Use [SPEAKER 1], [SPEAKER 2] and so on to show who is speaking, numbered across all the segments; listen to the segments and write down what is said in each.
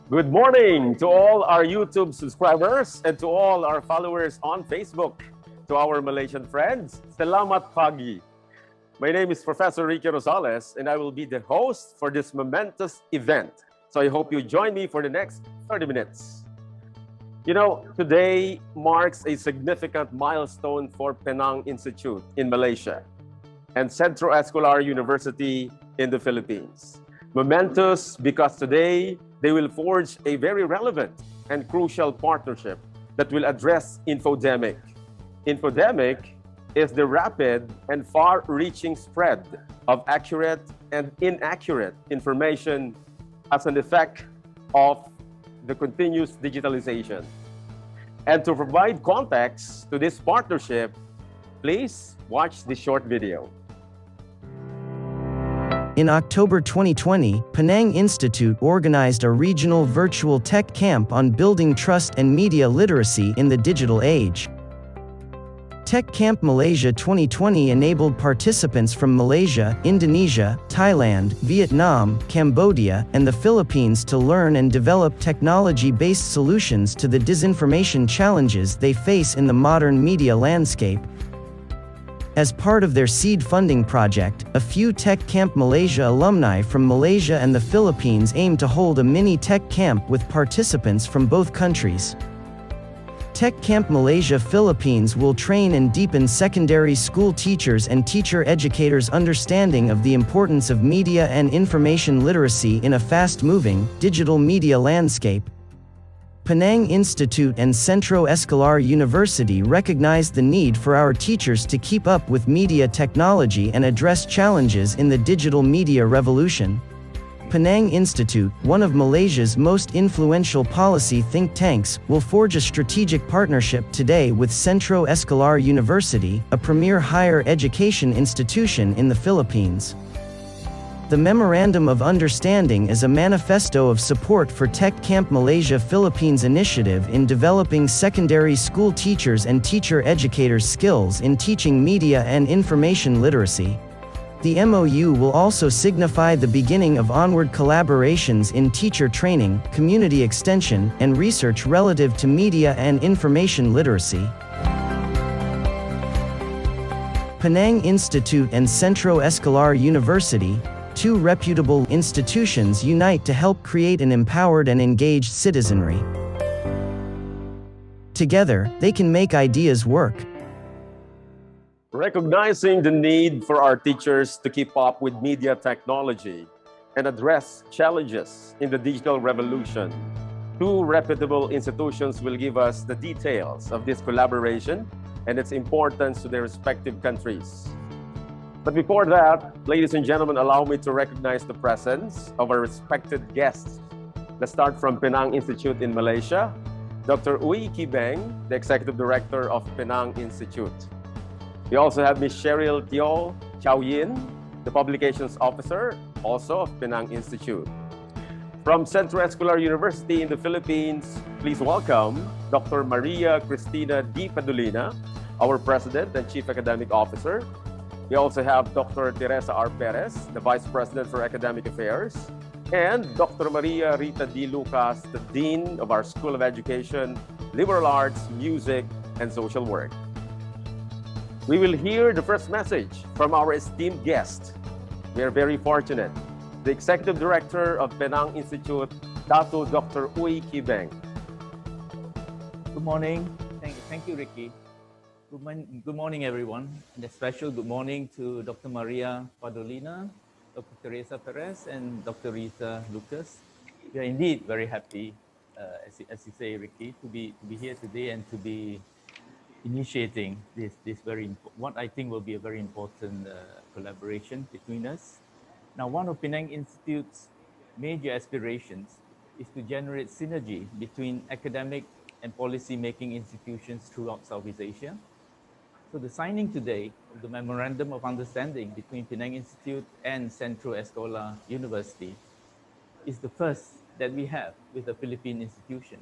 [SPEAKER 1] Good morning to all our YouTube subscribers and to all our followers on Facebook. To our Malaysian friends, Selamat Pagi. My name is Professor Ricky Rosales and I will be the host for this momentous event. So I hope you join me for the next 30 minutes. You know, today marks a significant milestone for Penang Institute in Malaysia and Centro Escolar University in the Philippines. Momentous because today they will forge a very relevant and crucial partnership that will address infodemic. Infodemic is the rapid and far-reaching spread of accurate and inaccurate information as an effect of the continuous digitalization. And to provide context to this partnership, please watch this short video.
[SPEAKER 2] In October 2020, Penang Institute organized a regional virtual tech camp on building trust and media literacy in the digital age. TechCamp Malaysia 2020 enabled participants from Malaysia, Indonesia, Thailand, Vietnam, Cambodia, and the Philippines to learn and develop technology-based solutions to the disinformation challenges they face in the modern media landscape. As part of their seed funding project, a few TechCamp Malaysia alumni from Malaysia and the Philippines aim to hold a mini tech camp with participants from both countries. TechCamp Malaysia-Philippines will train and deepen secondary school teachers and teacher educators' understanding of the importance of media and information literacy in a fast-moving, digital media landscape. Penang Institute and Centro Escolar University recognized the need for our teachers to keep up with media technology and address challenges in the digital media revolution. Penang Institute, one of Malaysia's most influential policy think tanks, will forge a strategic partnership today with Centro Escolar University, a premier higher education institution in the Philippines. The Memorandum of Understanding is a manifesto of support for TechCamp Malaysia-Philippines initiative in developing secondary school teachers and teacher educators' skills in teaching media and information literacy. The MOU will also signify the beginning of onward collaborations in teacher training, community extension, and research relative to media and information literacy. Penang Institute and Centro Escolar University, two reputable institutions, unite to help create an empowered and engaged citizenry. Together, they can make ideas work.
[SPEAKER 1] Recognizing the need for our teachers to keep up with media technology and address challenges in the digital revolution, two reputable institutions will give us the details of this collaboration and its importance to their respective countries. But before that, ladies and gentlemen, allow me to recognize the presence of our respected guests. Let's start from Penang Institute in Malaysia, Dr. Uy Kibeng, the Executive Director of Penang Institute. We also have Ms. Cheryl Teo Chow Yin, the Publications Officer, also of Penang Institute. From Centro Escolar University in the Philippines, please welcome Dr. Maria Cristina D. Padulina, our President and Chief Academic Officer. We also have Dr. Teresa R. Perez, the Vice President for Academic Affairs, and Dr. Maria Rita D. Lucas, the Dean of our School of Education, Liberal Arts, Music, and Social Work. We will hear the first message from our esteemed guest. We are very fortunate. The Executive Director of Penang Institute, Dato Dr. Uy Kibeng.
[SPEAKER 3] Good morning. Thank you, Ricky. Good morning, everyone, and a special good morning to Dr. Maria Padolina, Dr. Teresa Perez, and Dr. Rita Lucas. We are indeed very happy, as you say, Ricky, to be here today and to be initiating this what I think will be a very important collaboration between us. Now, one of Penang Institute's major aspirations is to generate synergy between academic and policy-making institutions throughout Southeast Asia. So the signing today of the Memorandum of Understanding between Penang Institute and Centro Escolar University is the first that we have with a Philippine institution.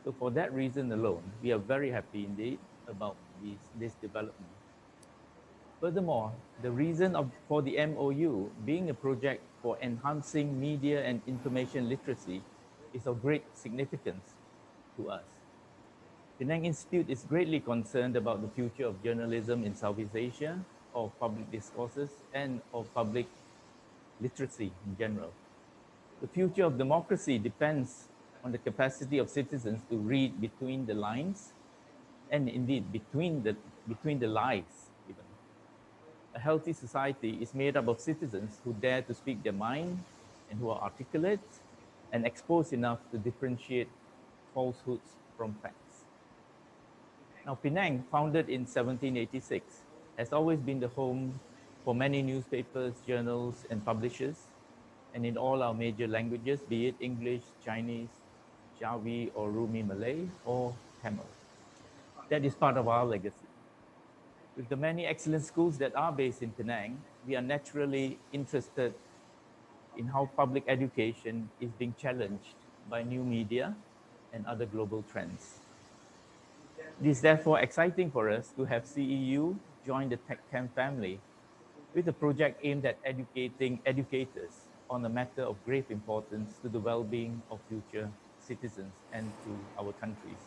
[SPEAKER 3] So for that reason alone, we are very happy indeed about this development. Furthermore, the reason for the MOU being a project for enhancing media and information literacy is of great significance to us. Penang Institute is greatly concerned about the future of journalism in Southeast Asia, of public discourses, and of public literacy in general. The future of democracy depends on the capacity of citizens to read between the lines and indeed between the lies even. A healthy society is made up of citizens who dare to speak their mind and who are articulate and exposed enough to differentiate falsehoods from facts. Now, Penang, founded in 1786, has always been the home for many newspapers, journals, and publishers, and in all our major languages, be it English, Chinese, Jawi, or Rumi Malay, or Tamil. That is part of our legacy. With the many excellent schools that are based in Penang, we are naturally interested in how public education is being challenged by new media and other global trends. It is therefore exciting for us to have CEU join the TechCamp family with a project aimed at educating educators on a matter of great importance to the well-being of future citizens and to our countries.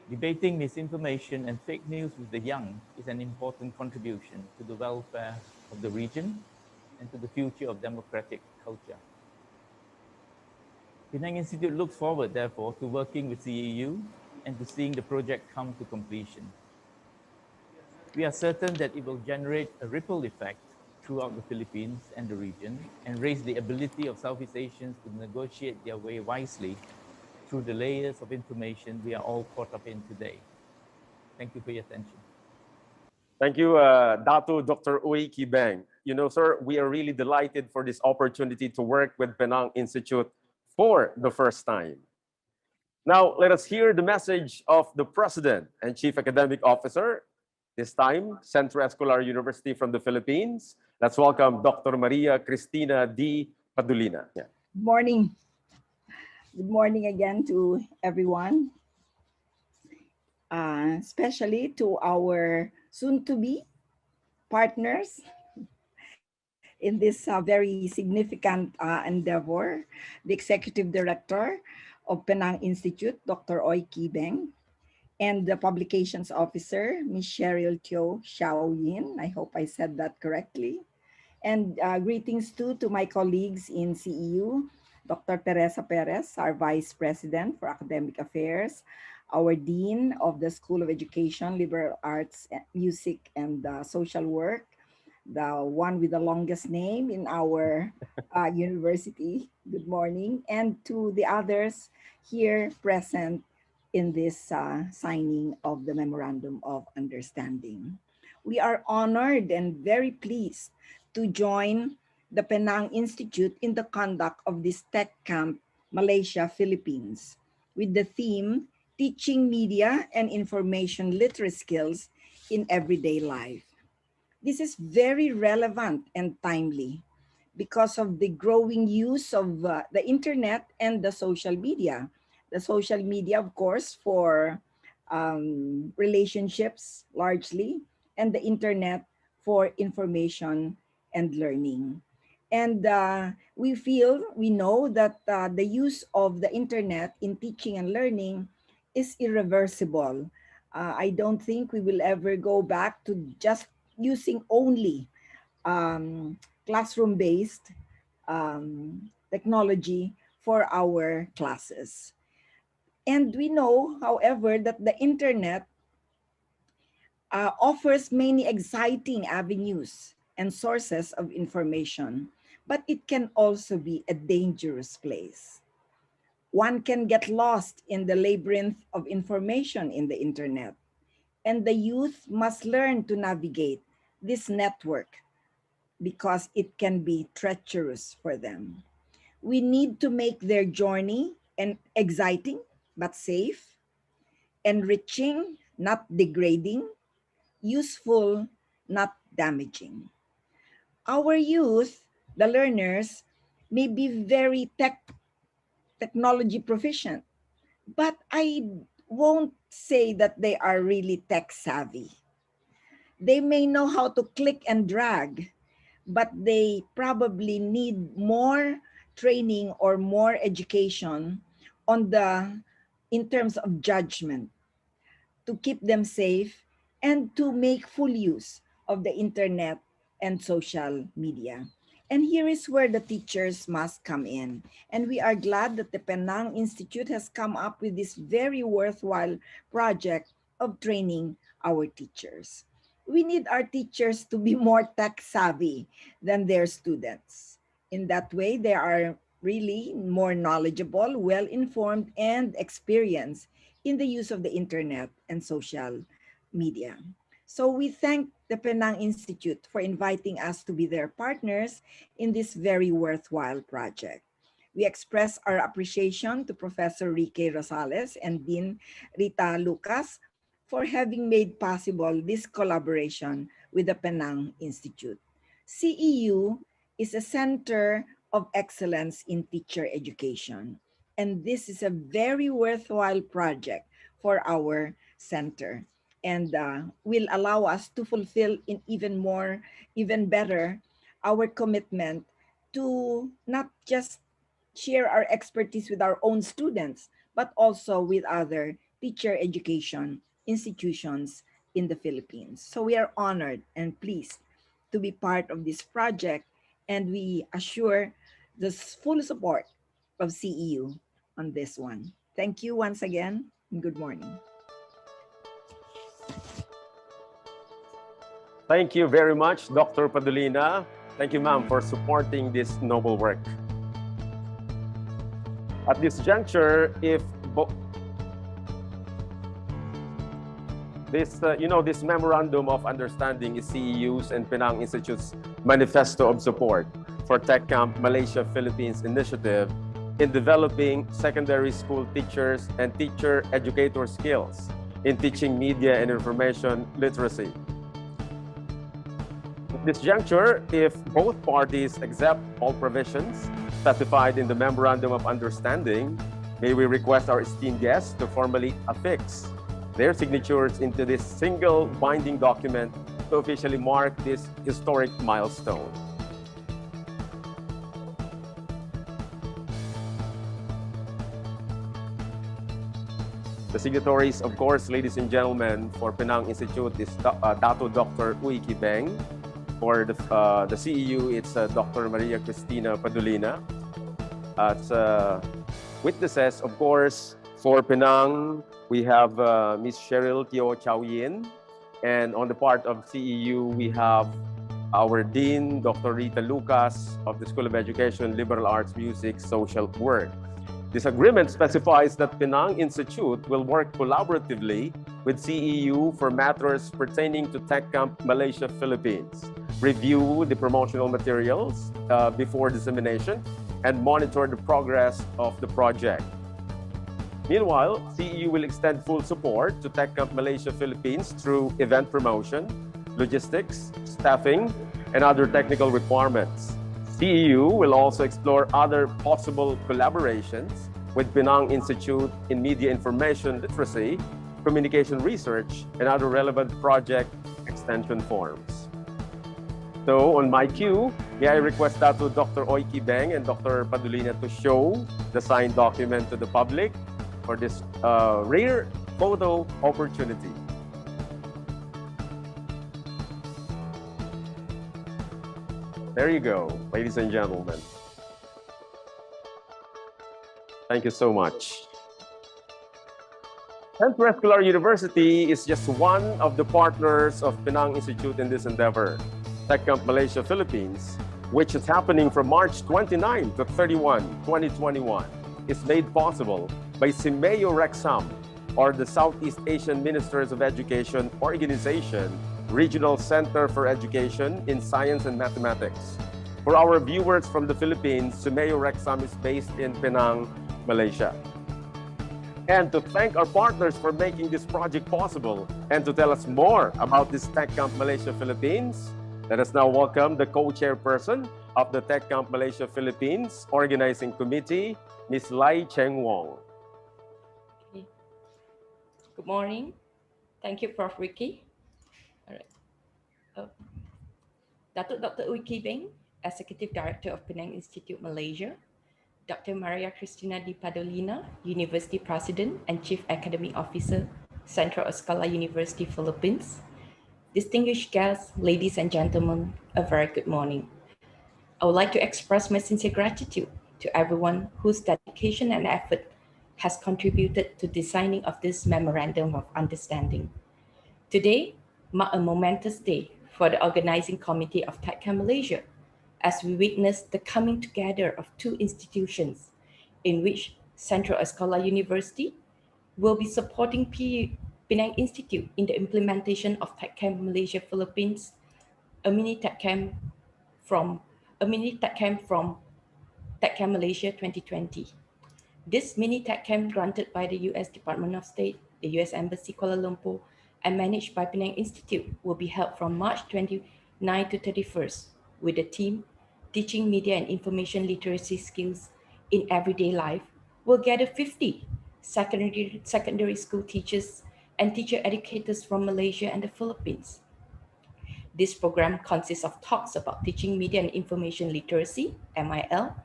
[SPEAKER 3] Debating misinformation and fake news with the young is an important contribution to the welfare of the region and to the future of democratic culture. Penang Institute looks forward, therefore, to working with CEU and to seeing the project come to completion. We are certain that it will generate a ripple effect throughout the Philippines and the region and raise the ability of Southeast Asians to negotiate their way wisely through the layers of information we are all caught up in today. Thank you for your attention.
[SPEAKER 1] Thank you, Datu Dr. Uy Kibeng. You know, sir, we are really delighted for this opportunity to work with Penang Institute for the first time. Now, let us hear the message of the President and Chief Academic Officer, this time, Centro Escolar University from the Philippines. Let's welcome Dr. Maria Cristina D. Padulina. Yeah.
[SPEAKER 4] Good morning. Good morning again to everyone, especially to our soon-to-be partners in this very significant endeavor, the Executive Director of Penang Institute, Dr. Oy Kibeng, and the Publications Officer, Ms. Cheryl Teo Xiao Yin. I hope I said that correctly. And greetings too to my colleagues in CEU, Dr. Teresa Perez, our Vice President for Academic Affairs, our Dean of the School of Education, Liberal Arts, Music, and Social Work, the one with the longest name in our university. Good morning. And to the others here present in this signing of the Memorandum of Understanding. We are honored and very pleased to join the Penang Institute in the conduct of this TechCamp Malaysia-Philippines with the theme Teaching Media and Information Literary Skills in Everyday Life. This is very relevant and timely because of the growing use of the internet and the social media. The social media, of course, for relationships largely, and the internet for information and learning. And we know that the use of the internet in teaching and learning is irreversible. I don't think we will ever go back to just using only classroom-based technology for our classes. And we know, however, that the internet offers many exciting avenues and sources of information, but it can also be a dangerous place. One can get lost in the labyrinth of information in the internet, and the youth must learn to navigate this network because it can be treacherous for them. We need to make their journey exciting but safe, enriching, not degrading, useful, not damaging. Our youth, the learners, may be very technology proficient, but I won't say that they are really tech savvy. They may know how to click and drag, but they probably need more training or more education on in terms of judgment, to keep them safe and to make full use of the internet and social media. And here is where the teachers must come in. And we are glad that the Penang Institute has come up with this very worthwhile project of training our teachers. We need our teachers to be more tech savvy than their students. In that way, they are really more knowledgeable, well informed, and experienced in the use of the internet and social media. So we thank the Penang Institute for inviting us to be their partners in this very worthwhile project. We express our appreciation to Professor Rique Rosales and Dean Rita Lucas for having made possible this collaboration with the Penang Institute. CEU is a center of excellence in teacher education, and this is a very worthwhile project for our center, and will allow us to fulfill in even better, our commitment to not just share our expertise with our own students, but also with other teacher education institutions in the Philippines. So we are honored and pleased to be part of this project, and we assure the full support of CEU on this one. Thank you once again, and good morning.
[SPEAKER 1] Thank you very much, Dr. Padulina. Thank you, ma'am, for supporting this noble work. At this juncture, if this Memorandum of Understanding is CEU's and Penang Institute's manifesto of support for TechCamp Malaysia-Philippines initiative in developing secondary school teachers and teacher educator skills in teaching media and information literacy. At this juncture, if both parties accept all provisions specified in the Memorandum of Understanding, may we request our esteemed guests to formally affix their signatures into this single binding document to officially mark this historic milestone. The signatories, of course, ladies and gentlemen, for Penang Institute is Dato Dr. Uy Kibeng. For the CEU, it's Dr. Maria Cristina Padulina. As witnesses, of course, for Penang, we have Ms. Cheryl Teo Chow Yin. And on the part of CEU, we have our Dean, Dr. Rita Lucas of the School of Education, Liberal Arts, Music, Social Work. This agreement specifies that Penang Institute will work collaboratively with CEU for matters pertaining to TechCamp Malaysia-Philippines, review the promotional materials before dissemination, and monitor the progress of the project. Meanwhile, CEU will extend full support to TechCamp Malaysia-Philippines through event promotion, logistics, staffing, and other technical requirements. CEU will also explore other possible collaborations with Penang Institute in media information literacy, communication research, and other relevant project extension forms. So on my cue, may I request Dato Dr. Uy Kibeng and Dr. Padulina to show the signed document to the public for this rare photo opportunity. There you go, ladies and gentlemen. Thank you so much. Centro Escolar University is just one of the partners of Penang Institute in this endeavor. TechCamp Malaysia-Philippines, which is happening from March 29 to 31, 2021, is made possible by Simeo Rexam, or the Southeast Asian Ministers of Education Organization, Regional Center for Education in Science and Mathematics. For our viewers from the Philippines, Simeo Rexam is based in Penang, Malaysia. And to thank our partners for making this project possible and to tell us more about this TechCamp Malaysia-Philippines, let us now welcome the co-chairperson of the TechCamp Malaysia-Philippines Organizing Committee, Ms. Lai Cheng Wong.
[SPEAKER 5] Good morning. Thank you, Prof. Ricky. All right. Dr. Uy Kibeng, Executive Director of Penang Institute Malaysia, Dr. Maria Cristina Di Padolina, University President and Chief Academic Officer, Centro Escolar University, Philippines. Distinguished guests, ladies and gentlemen, a very good morning. I would like to express my sincere gratitude to everyone whose dedication and effort has contributed to designing of this Memorandum of Understanding. Today marks a momentous day for the organizing committee of TechCamp Malaysia, as we witness the coming together of two institutions in which Centro Escolar University will be supporting Penang Institute in the implementation of TechCamp Malaysia-Philippines, a mini TechCamp from TechCamp Malaysia 2020. This mini TechCamp granted by the US Department of State, the US Embassy Kuala Lumpur, and managed by Penang Institute will be held from March 29 to 31st with the theme Teaching Media and Information Literacy Skills in Everyday Life will gather 50 secondary school teachers and teacher educators from Malaysia and the Philippines. This program consists of talks about teaching media and information literacy, MIL,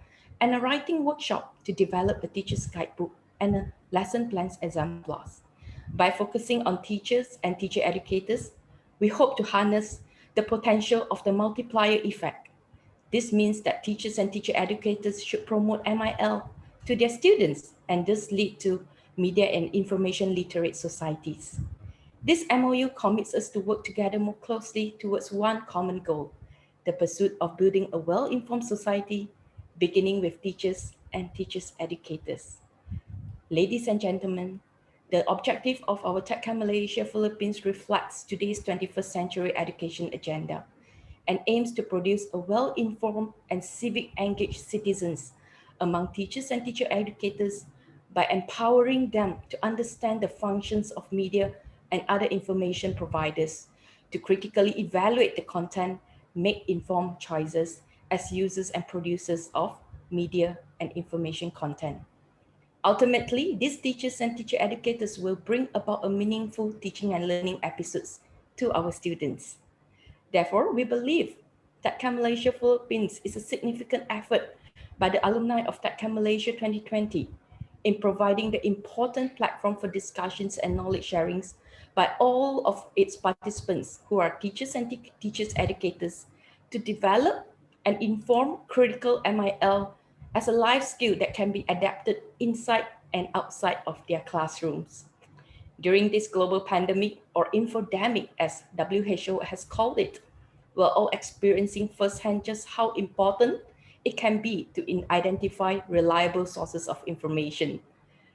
[SPEAKER 5] and a writing workshop to develop a teacher's guidebook and a lesson plans exemplars. By focusing on teachers and teacher educators, we hope to harness the potential of the multiplier effect. This means that teachers and teacher educators should promote MIL to their students and thus lead to media and information literate societies. This MOU commits us to work together more closely towards one common goal, the pursuit of building a well-informed society, beginning with teachers and teachers educators. Ladies and gentlemen, the objective of our TechCamp Malaysia-Philippines reflects today's 21st century education agenda and aims to produce a well-informed and civic-engaged citizens among teachers and teacher educators by empowering them to understand the functions of media and other information providers, to critically evaluate the content, make informed choices as users and producers of media and information content. Ultimately, these teachers and teacher educators will bring about a meaningful teaching and learning episodes to our students. Therefore, we believe TechCamp Malaysia-Philippines is a significant effort by the alumni of TechCamp Malaysia 2020 in providing the important platform for discussions and knowledge sharings by all of its participants who are teachers and teachers educators to develop and inform critical MIL as a life skill that can be adapted inside and outside of their classrooms. During this global pandemic or infodemic, as WHO has called it, we're all experiencing firsthand just how important it can be to identify reliable sources of information.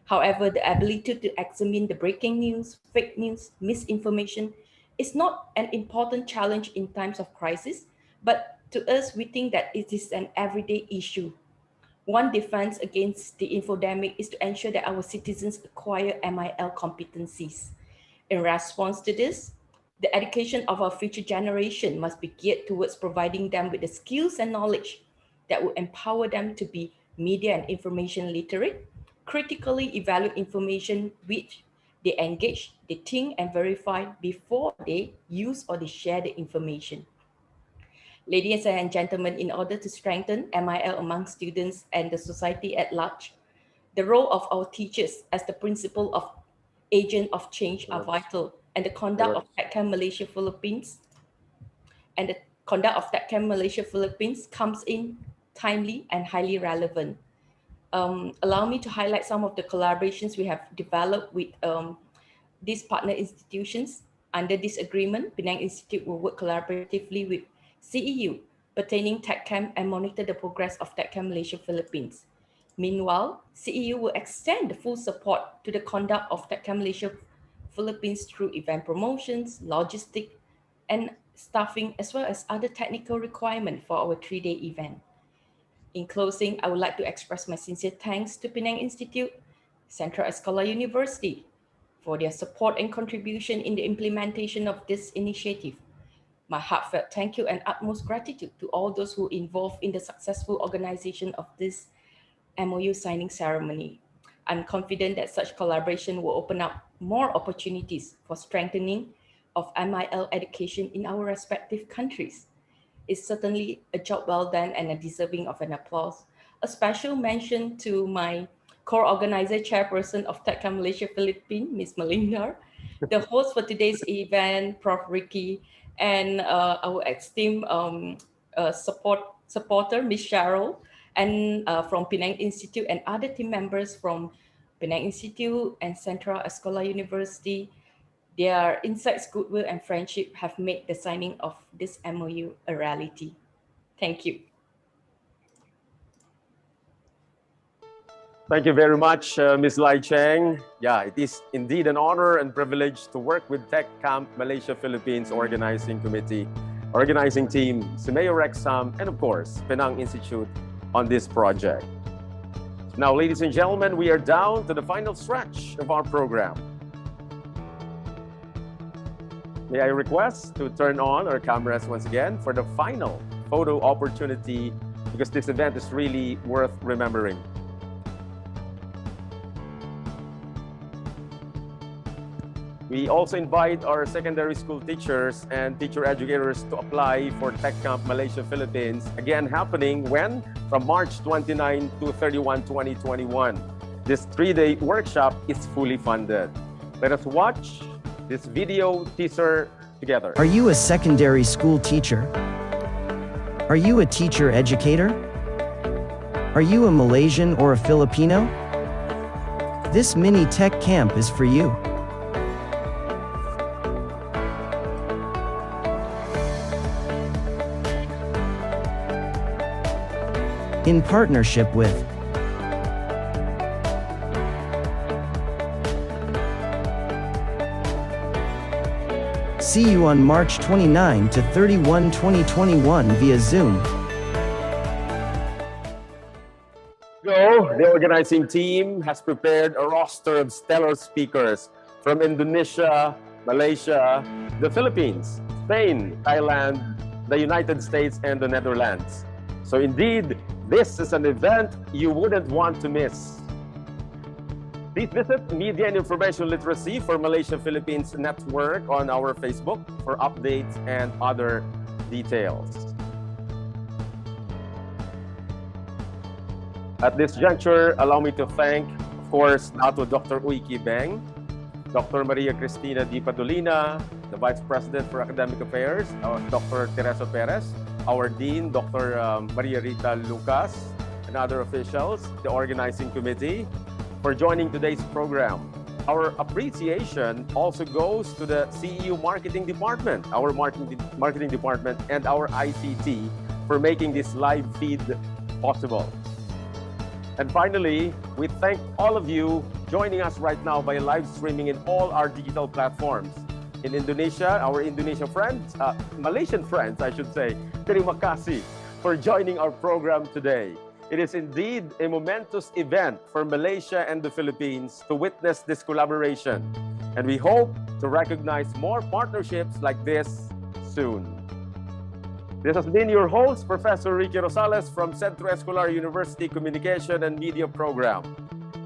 [SPEAKER 5] However, the ability to examine the breaking news, fake news, misinformation is not an important challenge in times of crisis, but to us, we think that it is an everyday issue. One defense against the infodemic is to ensure that our citizens acquire MIL competencies. In response to this, the education of our future generation must be geared towards providing them with the skills and knowledge that will empower them to be media and information literate, critically evaluate information which they engage, they think and verify before they use or they share the information. Ladies and gentlemen, in order to strengthen MIL among students and the society at large, the role of our teachers as the principle of agent of change are vital, and the conduct of TechCamp Malaysia-Philippines comes in timely and highly relevant. Allow me to highlight some of the collaborations we have developed with these partner institutions. Under this agreement, Penang Institute will work collaboratively with CEU pertaining TechCamp and monitor the progress of TechCamp Malaysia-Philippines. Meanwhile, CEU will extend the full support to the conduct of TechCamp Malaysia-Philippines through event promotions, logistics, and staffing, as well as other technical requirements for our 3-day event. In closing, I would like to express my sincere thanks to Penang Institute, Centro Escolar University, for their support and contribution in the implementation of this initiative. My heartfelt thank you and utmost gratitude to all those who involved in the successful organization of this MOU signing ceremony. I'm confident that such collaboration will open up more opportunities for strengthening of MIL education in our respective countries. It's certainly a job well done and a deserving of an applause. A special mention to my core organizer chairperson of TechCamp Malaysia-Philippines, Ms. Melinda, the host for today's event, Prof. Ricky, and our esteemed supporter, Ms. Cheryl, and from Penang Institute and other team members from Penang Institute and Centro Escolar University. Their insights, goodwill, and friendship have made the signing of this MOU a reality. Thank you.
[SPEAKER 1] Thank you very much, Ms. Lai Cheng. Yeah, it is indeed an honor and privilege to work with TechCamp Malaysia-Philippines organizing committee, organizing team, Simeo Rexham, and of course, Penang Institute on this project. Now, ladies and gentlemen, we are down to the final stretch of our program. May I request to turn on our cameras once again for the final photo opportunity, because this event is really worth remembering. We also invite our secondary school teachers and teacher educators to apply for TechCamp Malaysia-Philippines, again happening when? From March 29 to 31, 2021. This 3-day workshop is fully funded. Let us watch this video teaser together.
[SPEAKER 2] Are you a secondary school teacher? Are you a teacher educator? Are you a Malaysian or a Filipino? This mini tech camp is for you. In partnership with See you on March 29 to 31, 2021 via Zoom.
[SPEAKER 1] The organizing team has prepared a roster of stellar speakers from Indonesia, Malaysia, the Philippines, Spain, Thailand, the United States, and the Netherlands. So indeed, this is an event you wouldn't want to miss. Please visit Media and Information Literacy for Malaysia-Philippines Network on our Facebook for updates and other details. At this juncture, allow me to thank, of course, Nato Dr. Uiki Beng, Dr. Maria Cristina Di Padolina, the Vice President for Academic Affairs, Dr. Teresa Perez, our Dean, Dr. Maria Rita Lucas, and other officials, the organizing committee, for joining today's program. Our appreciation also goes to the CEU Marketing Department, our marketing department, and our ICT for making this live feed possible. And finally, we thank all of you joining us right now by live streaming in all our digital platforms. In Indonesia, our Indonesian friends, Malaysian friends, I should say, terima kasih for joining our program today. It is indeed a momentous event for Malaysia and the Philippines to witness this collaboration. And we hope to recognize more partnerships like this soon. This has been your host, Professor Ricky Rosales from Centro Escolar University Communication and Media Program.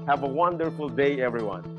[SPEAKER 1] Have a wonderful day, everyone.